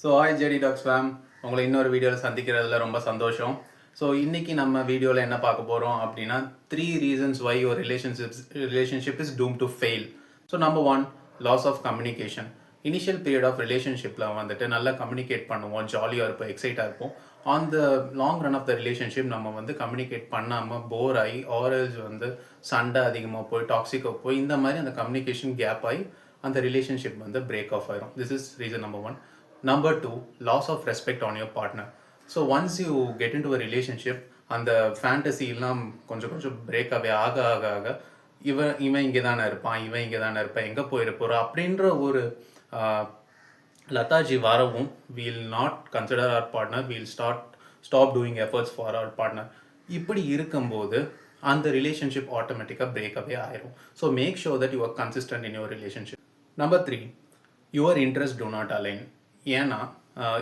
So hi JD talks fam, உங்களை இன்னொரு வீடியோவில் சந்திக்கிறதுல ரொம்ப சந்தோஷம். ஸோ இன்றைக்கி நம்ம வீடியோவில் என்ன பார்க்க போகிறோம் அப்படின்னா 3 reasons why your relationship is doomed to fail. So number 1, loss of communication. Initial period of ரிலேஷன்ஷிப்பில் வந்துட்டு நல்லா கம்யூனிகேட் பண்ணுவோம், ஜாலியாக இருப்போம், எக்ஸைட்டாக இருப்போம். On the long run of the relationship நம்ம வந்து கம்யூனிகேட் பண்ணாமல் போர் ஆகி ஆரல்ஸ் வந்து சண்டை அதிகமாக போய் டாக்ஸிக்காக போய் இந்த மாதிரி அந்த கம்யூனிகேஷன் கேப் ஆகி அந்த ரிலேஷன்ஷிப் வந்து பிரேக் ஆஃப் ஆயிரும். This is reason number 1. Number 2, loss of respect on your partner. So once you get into a relationship, அந்த ஃபேண்டசி எல்லாம் கொஞ்சம் கொஞ்சம் பிரேக் ஆக ஆக இவன் இங்கே தானே இருப்பான், இவன் இங்கே தானே இருப்பான், எங்கே போயிருப்போம் அப்படின்ற ஒரு லதாஜி வரவும் we'll not consider our partner, we'll stop doing efforts for our partner. இப்படி இருக்கும்போது அந்த ரிலேஷன்ஷிப் ஆட்டோமேட்டிக்காக பிரேக் அவே ஆயிரும். So make sure that you are consistent in your relationship. Number 3, your interest do not align. ஏன்னா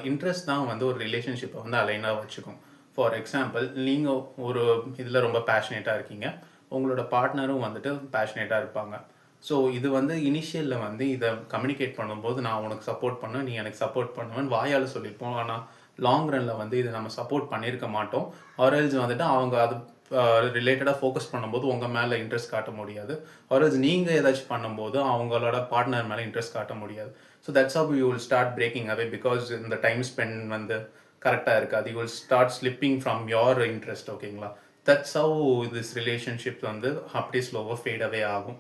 interest தான் வந்து ஒரு ரிலேஷன்ஷிப்பை வந்து அலைனாக வச்சுக்கும். ஃபார் எக்ஸாம்பிள், நீங்கள் ஒரு இதில் ரொம்ப பேஷனேட்டாக இருக்கீங்க, உங்களோட பார்ட்னரும் வந்துட்டு பேஷனேட்டாக இருப்பாங்க. ஸோ இது வந்து இனிஷியலில் வந்து இதை கம்யூனிகேட் பண்ணும்போது நான் உனக்கு சப்போர்ட் பண்ணேன், நீ எனக்கு சப்போர்ட் பண்ணுவேன்னு வாயால் சொல்லியிருப்போம். ஆனால் லாங் ரனில் வந்து இதை நம்ம சப்போர்ட் பண்ணியிருக்க மாட்டோம். ஆர்எல்ஸ் வந்துட்டு அவங்க அது ரிலேட்டடாக ஃபோக்கஸ் பண்ணும்போது உங்கள் மேலே இன்ட்ரெஸ்ட் காட்ட முடியாது. ஆர்எல்ஸ் நீங்கள் ஏதாச்சும் பண்ணும்போது அவங்களோட பார்ட்னர் மேலே இன்ட்ரெஸ்ட் காட்ட முடியாது. So that's how you will start breaking away, because இந்த டைம் ஸ்பெண்ட் வந்து கரெக்டாக இருக்காது. You will start slipping from your interest. ஓகேங்களா? தட்ஸ் ஹவ் திஸ் ரிலேஷன்ஷிப் வந்து அப்படியே ஸ்லோவாக ஃபேட் அவே ஆகும்.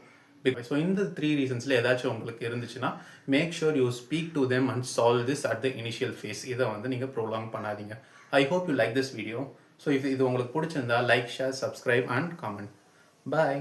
ஸோ இந்த 3 ரீசன்ஸில் ஏதாச்சும் உங்களுக்கு இருந்துச்சுன்னா make sure you speak to them and solve this at the initial phase. இதை வந்து நீங்கள் ப்ரோலாங் பண்ணாதீங்க. I hope you like this video. So இது உங்களுக்கு பிடிச்சிருந்தா like, share, subscribe and comment. Bye.